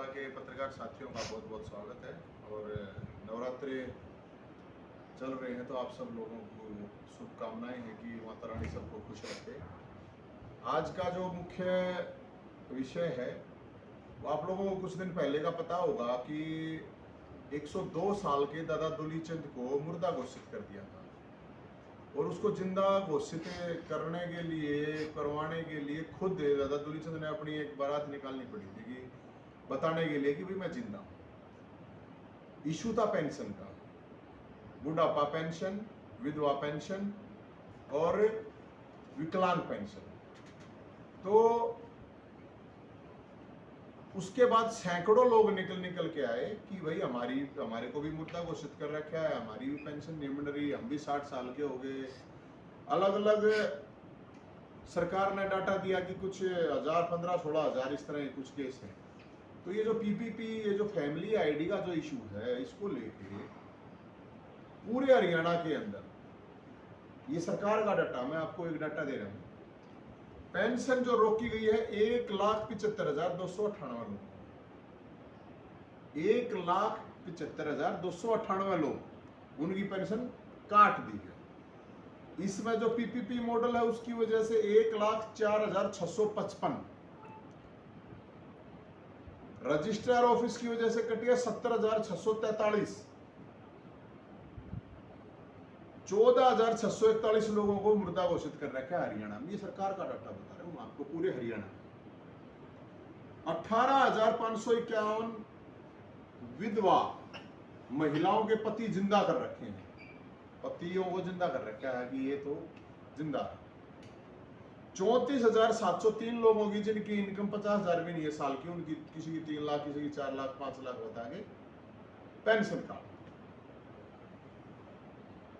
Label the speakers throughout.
Speaker 1: के पत्रकार साथियों का बहुत बहुत स्वागत है। और नवरात्रि चल रहे हैं तो आप सब लोगों को शुभकामनाएं हैं कि माता रानी सबको खुश रखे। आज का जो मुख्य विषय है वो आप लोगों को कुछ दिन पहले का पता होगा कि 102 साल के दादा दुली चंद को मुर्दा घोषित कर दिया था और उसको जिंदा घोषित करवाने के लिए खुद दादा दुली चंद ने अपनी एक बारात निकालनी पड़ी थी कि बताने के लिए कि भाई मैं जिंदा हूं। इशू था पेंशन का, बुढ़ापा पेंशन, विधवा पेंशन और विकलांग पेंशन। तो उसके बाद सैकड़ों लोग निकल के आए कि भाई हमारे को भी मुर्दा घोषित कर रखा है, हमारी भी पेंशन नहीं मिल रही, हम भी 60 साल के हो गए। अलग अलग सरकार ने डाटा दिया कि कुछ 1000, 15, 16,000 इस तरह कुछ केस हैं। तो ये जो पीपीपी, ये जो फैमिली आईडी का जो इशू है, इसको लेके पूरे हरियाणा के अंदर, ये सरकार का डाटा, मैं आपको एक डाटा दे रहा हूँ, पेंशन जो रोकी गई है 1,75,298 लोग, 1,75,298 लोग उनकी पेंशन काट दी है। इसमें जो पीपीपी मॉडल है उसकी वजह से 1,04,655, रजिस्ट्रार ऑफिस की वजह से कटी है 70,643, 14,641 लोगों को मुर्दा घोषित कर रखा है हरियाणा में। ये सरकार का डाटा बता रहा हूं आपको, पूरे हरियाणा। 18,551 विधवा महिलाओं के पति जिंदा कर रखे हैं, पतियों को जिंदा कर रखा है कि ये तो जिंदा है। 34,703 लोगों की जिनकी इनकम 50,000 भी नहीं है साल की, उनकी किसी की 3 लाख, किसी की 4 लाख, 5 लाख बता के पेंशन का।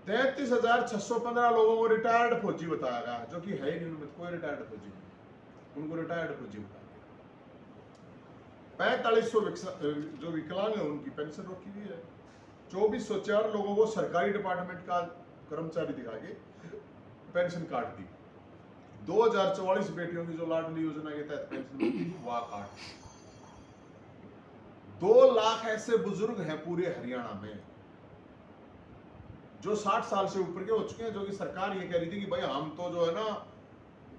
Speaker 1: 33,615 लोगों को रिटायर्ड फौजी बताया गया, जो कि है ही नहीं, उनमें कोई रिटायर्ड फौजी नहीं, उनको रिटायर्ड फौजी बताया गया। 4500 जो विकलांग है उनकी पेंशन रोकी हुई है। 2404 लोगों को सरकारी डिपार्टमेंट का कर्मचारी दिखा के पेंशन काट दी। 2044 बेटियों की जो लाडली योजना के तहत पेंशन वह काट दी। 2 लाख ऐसे बुजुर्ग हैं पूरे हरियाणा में जो 60 साल से ऊपर के हो चुके हैं, जो कि सरकार ये कह रही थी कि भाई हम तो जो है ना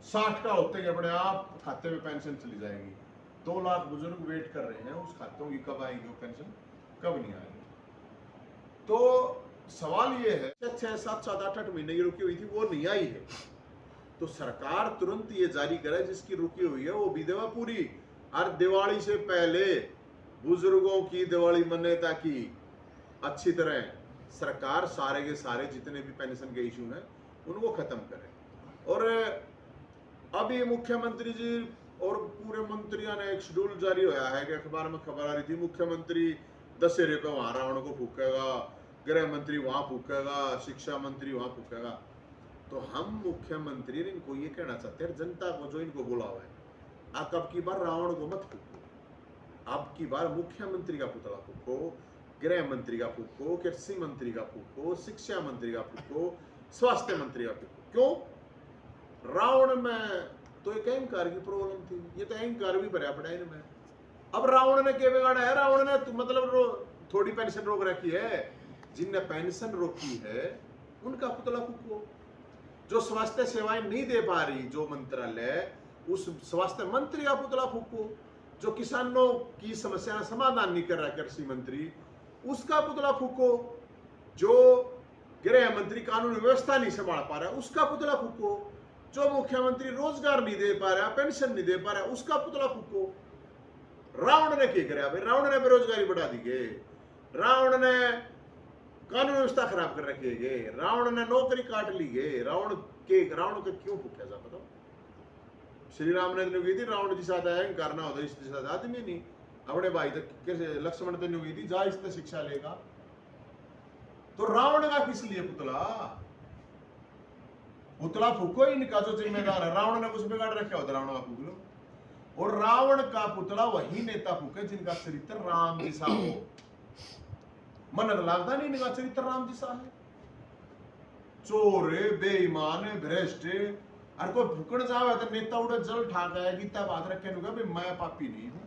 Speaker 1: 60 का होते ही अपने आप खाते में पेंशन चली जाएगी। 2 लाख बुजुर्ग वेट कर रहे हैं उस खातों की, कब आएगी वो पेंशन, कब नहीं आएगी। तो सवाल ये है, 6, 7, 7, 8 महीने की रुकी हुई थी वो नहीं आई है, तो सरकार तुरंत ये जारी करे जिसकी रुकी हुई है वो विधवा पूरी। और दिवाली से पहले बुजुर्गों की दिवाली मनाने ताकि अच्छी तरह सरकार सारे के सारे जितने भी पेंशन के इशू हैं उनको खत्म करे। और अभी मुख्यमंत्री जी और पूरे मंत्रियों ने एक शेड्यूल जारी होया है कि अखबार में खबर आ रही थी, मुख्यमंत्री दशहरे पे वहां रावण को फूकेगा, गृह मंत्री वहां फूकेगा, शिक्षा मंत्री वहां फूकेगा। तो हम मुख्यमंत्री इनको ये कहना चाहते हैं, जनता को जो इनको बोला हुआ है, आप अब की बार रावण को मत फूको, अब की बार मुख्यमंत्री का पुतला फूको, गृह मंत्री का फूको, कृषि मंत्री का फूको, शिक्षा मंत्री का फूको, स्वास्थ्य मंत्री का फूको। क्यों? रावण में तो एक अहंकार की प्रॉब्लम थी, ये तो अहंकार भी भरा पड़ा इनमें। अब रावण ने क्या बिगाड़ा है? रावण ने तो मतलब थोड़ी पेंशन रोक रखी है, जिनने पेंशन रोकी है उनका पुतला फूको। जो स्वास्थ्य सेवाएं नहीं दे पा रही जो मंत्रालय, उस स्वास्थ्य मंत्री का पुतला फूको। जो किसानों की समस्या समाधान नहीं कर रहा कृषि मंत्री, उसका पुतला फूको। जो गृह मंत्री कानून व्यवस्था नहीं संभाल पा रहा, उसका पुतला फूको। जो मुख्यमंत्री रोजगार नहीं दे पा रहा, पेंशन नहीं दे पा रहा, उसका पुतला फूको। रावण ने क्या कराया भाई? रावण ने बेरोजगारी बढ़ा दी गई, रावण ने कानून व्यवस्था खराब कर रखी है, रावण ने नौकरी काट ली गई। रावण के क्यों फूका जा पता? श्री राम ने तो कही थी रावण जी साथ आया करना होता, इसके साथ आदमी नहीं। अपने भाई तक कैसे लक्ष्मण तो नहीं हुई थी, जा इससे शिक्षा लेगा। तो रावण का किस लिए पुतला? पुतला फूको इनका जो जिम्मेदार है। रावण ने कुछ बिगाड़ रखा होता, रावण का फूक लो। और रावण का पुतला वही नेता फूके जिनका चरित्र राम जैसा हो। मन लगता नहीं इनका चरित्र राम जैसा है। चोर, बेईमान, भ्रष्ट, और कोई फूकण जावे तो नेता उड़े जल ठाक है, गीता बात रखे मैं पापी नहीं हूं,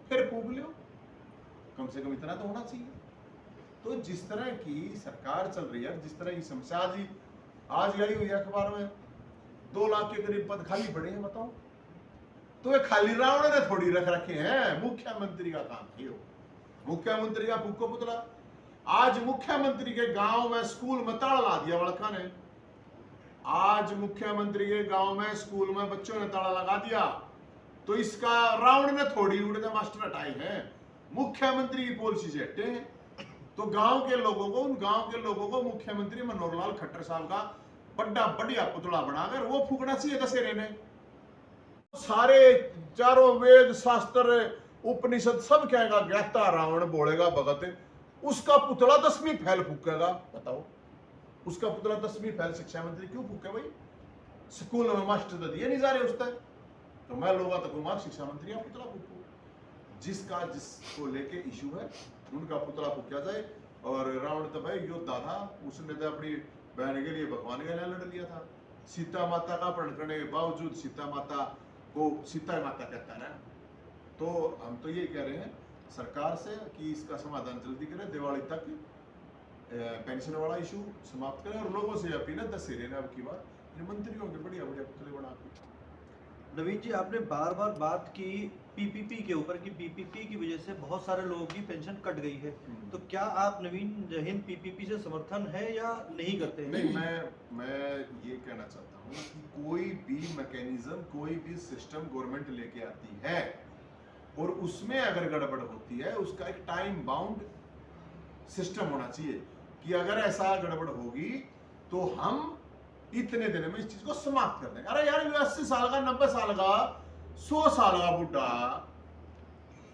Speaker 1: फिर फूक लियो। कम से कम इतना तो होना चाहिए। तो जिस तरह की सरकार चल रही है, जिस तरह की समस्या आज आई हुई है अखबार में, 2 लाख के करीब पद खाली पड़े हैं, बताओ। तो ये खाली रावण ने थोड़ी रख रखे हैं, मुख्यमंत्री का काम है। मुख्यमंत्री का फूको पुतला। आज मुख्यमंत्री के गांव में स्कूल में ताला ला दिया बड़का ने। आज मुख्यमंत्री के गांव में स्कूल में बच्चों ने ताला लगा दिया, तो इसका रावण ने थोड़ी उड़ने मास्टर हटाए हैं, मुख्यमंत्री की पॉलिसी से हटे हैं। तो गांव के लोगों को, उन गांव के लोगों को मुख्यमंत्री मनोहर लाल खट्टर साहब का बड़ा बढ़िया पुतला बनाकर वो फूकना चाहिए दशहरे ने। सारे चारों वेद शास्त्र उपनिषद सब कहेगा ज्ञाता रावण बोलेगा भगत, उसका पुतला 10वीं फैल फूकेगा। बताओ, उसका पुतला 10वीं फैल शिक्षा मंत्री क्यों फूके भाई? स्कूल में मास्टर तो दिए नहीं जा रहे उस तक, तो मैं लोग तो कुमार शिक्षा मंत्री का पुतला फूकू। जिसको लेके इशू है उनका पुतला फूका जाए। और रावण तो भाई योद्धा था, उसने तो अपनी बहन के लिए भगवान के लिए लड़ लिया था। सीता माता का प्रण करने के बावजूद सीता माता को सीता माता कहता है। तो हम तो ये कह रहे हैं सरकार से कि इसका समाधान जल्दी करें, दिवाली तक पेंशन वाला इशू समाप्त करें। और लोगों से अपील है दशहरे ने अब की बार मंत्रियों के बढ़िया बढ़िया पुतले बना के।
Speaker 2: नवीन जी, आपने बार बार बात की पीपीपी के ऊपर कि पीपीपी की वजह से बहुत सारे लोगों की पेंशन कट गई है, तो क्या आप नवीन जहीन पीपीपी से समर्थन है या नहीं करते हैं?
Speaker 1: नहीं, मैं ये कहना चाहता हूँ कि कोई भी मैकेनिज्म, कोई भी सिस्टम गवर्नमेंट लेके आती है और उसमें अगर गड़बड़ होती है, उसका एक टाइम बाउंड सिस्टम होना चाहिए कि अगर ऐसा गड़बड़ होगी तो हम इतने दिन में इस चीज को समाप्त कर देंगे। अरे यार, 80 साल का, 90 साल का, 100 साल का बुढ़ा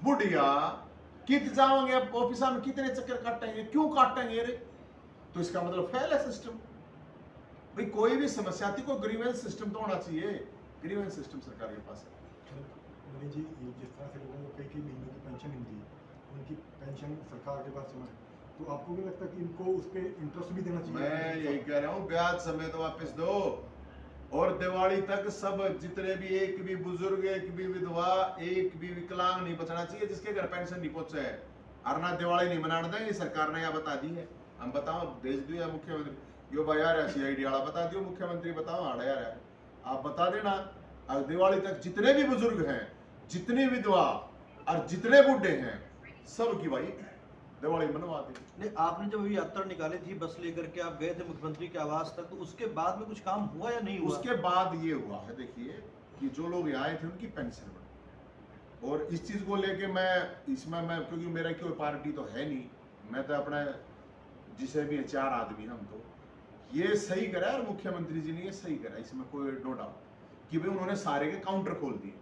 Speaker 1: बुढ़िया कित जाओगे ऑफिस में, कितने चक्कर काटेंगे, क्यों काटेंगे रे? तो इसका मतलब फेल है सिस्टम। भाई कोई भी समस्या थी, कोई ग्रीवेंस सिस्टम तो होना चाहिए। ग्रीवेंस सिस्टम सरकार के पास है।
Speaker 3: नवीन जी, जिस तरह से लोगों को कई महीनों की पेंशन मिलती है, उनकी पेंशन सरकार के पास जमा है, तो आपको क्या लगता है कि इनको उस पर इंटरेस्ट भी देना चाहिए?
Speaker 1: मैं यही कह रहा हूँ, ब्याज समेत वापस दो। और दिवाली तक सब जितने भी, एक भी बुजुर्ग, एक भी विधवा, एक भी विकलांग नहीं बचना चाहिए जिसके घर पेंशन नहीं पहुंचे है। अरना दिवाली नहीं मना देंगे, सरकार ने यह बता दी है। हम बताओ, भेज दिया मुख्यमंत्री यो भाई यार, CID वाला बता दियो, मुख्यमंत्री बताओ आड़ा यार, आप बता देना। अब दिवाली तक जितने भी बुजुर्ग हैं, जितनी विधवा और जितने बूढ़े हैं, सब की भाई दिवाली मनवा दी।
Speaker 2: नहीं, आपने जब अभी यात्रा निकाली थी बस लेकर के, आप गए थे मुख्यमंत्री के आवास तक, तो उसके बाद में कुछ काम हुआ या नहीं हुआ?
Speaker 1: उसके बाद ये हुआ है, देखिए कि जो लोग यहाँ आए थे उनकी पेंशन बढ़ी। और इस चीज को लेके मैं क्योंकि मेरा कोई पार्टी तो है नहीं, मैं तो अपना जिसे भी 4 आदमी हम तो ये सही करा और मुख्यमंत्री जी ने ये सही करा, इसमें कोई नो डाउट कि भाई उन्होंने सारे के काउंटर खोल दिए।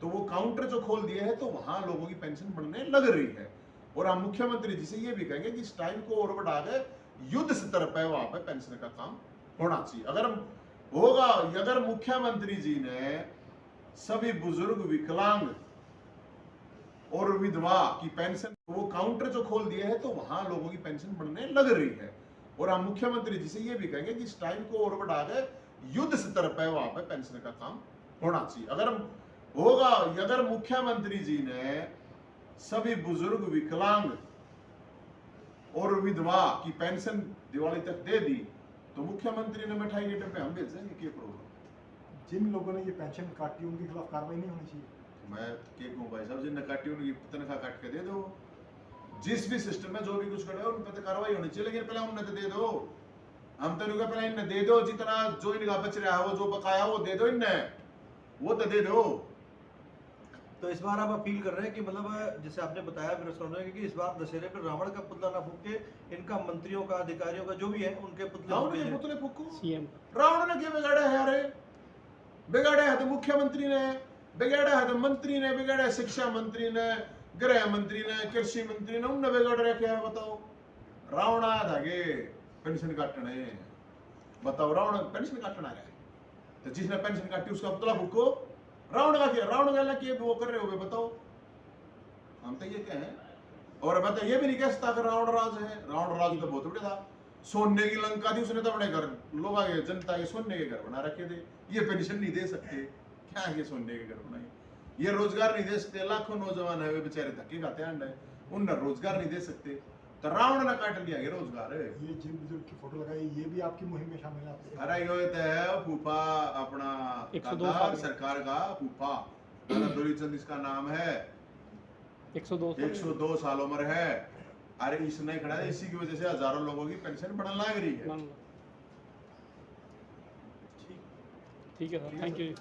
Speaker 1: तो वो काउंटर जो खोल दिए हैं तो वहां लोगों की पेंशन बढ़ने लग रही है। और हम मुख्यमंत्री जी से ये भी कहेंगे कि इस टाइम को और बढ़ा के युद्ध स्तर पे वहां पे पेंशन का काम होना चाहिए। अगर होगा, अगर मुख्यमंत्री जी ने सभी बुजुर्ग, विकलांग और विधवा की पेंशन, वो काउंटर जो खोल दिए हैं तो वहां लोगों की पेंशन बढ़ने लग रही है। और हम मुख्यमंत्री जी से ये भी कहेंगे कि इस टाइम को और बढ़ा के युद्ध स्तर पे वहां पे पेंशन का काम होना चाहिए। अगर होगा, अगर मुख्यमंत्री जी ने सभी बुजुर्ग, विकलांग और विधवा की पेंशन दिवाली तक दे दी तो मुख्यमंत्री ने मिठाई के डब्बे हम भेजेंगे, क्या प्रॉब्लम?
Speaker 3: जिन लोगों ने ये पेंशन काटी उनके खिलाफ कार्रवाई नहीं होनी चाहिए?
Speaker 1: मैं क्या कहूँ भाई साहब, जिनने काटी उनकी तनख्वाह काट के दे दो। जिस भी सिस्टम में जो भी कुछ करे उन पर तो कार्रवाई होनी चाहिए, लेकिन पहले उन्हें तो दे दो। हम तो इनका पहले इन्हें दे दो, जितना जो इनका बच रहा है वो जो बकाया वो दे दो, इन्हें वो तो दे दो।
Speaker 2: तो इस बार आप अपील कर रहे हैं कि मतलब जैसे आपने बताया मेरे सुनने कि इस बार दशहरे पर रावण का पुतला ना फूक के इनका मंत्रियों का, अधिकारियों का जो भी है उनके
Speaker 1: पुतले फूको।
Speaker 4: सीएम
Speaker 1: रावण ने क्या बिगाड़ा है? अरे बिगाड़ा है तो मुख्यमंत्री ने, बिगाड़ा है तो मंत्री ने, बिगाड़ा है शिक्षा मंत्री ने, गृह मंत्री ने, कृषि मंत्री ने, उनने बिगाड़ रखा है। बताओ, रावण आया था कि पेंशन काटने? बताओ, रावण पेंशन काटना है तो जिसने पेंशन काटी उसका पुतला फूको। रावण का क्या, रावण का क्या वो कर रहे हो? बताओ, हम तो ये कहें। और मैं तो ये भी नहीं कह सकता कि रावण राज है। रावण राज तो बहुत बड़ा था, सोने की लंका थी, उसने तो अपने घर लोग जनता के सोने के घर बना रखे थे। ये पेंशन नहीं दे सकते, क्या है ये सोने के घर बनाए? ये रोजगार नहीं दे सकते, लाखों नौजवान है वे बेचारे धक्के खाते हैं अंडे, उन्हें रोजगार नहीं दे सकते, तो रावण ने काट लिया ये रोजगार है।
Speaker 3: ये जिन बुजुर्ग की फोटो लगाई ये भी आपकी मुहिम में शामिल है आपके?
Speaker 1: अरे ये तो है फूफा अपना
Speaker 4: 102
Speaker 1: दादा
Speaker 4: साल।
Speaker 1: सरकार का फूफा दादा दुलीचंद इसका नाम है, 102 साल उम्र है। अरे इसने खड़ा है, इसी की वजह से हजारों लोगों की पेंशन बढ़ने लग रही है।
Speaker 4: ठीक है सर, थैंक यू।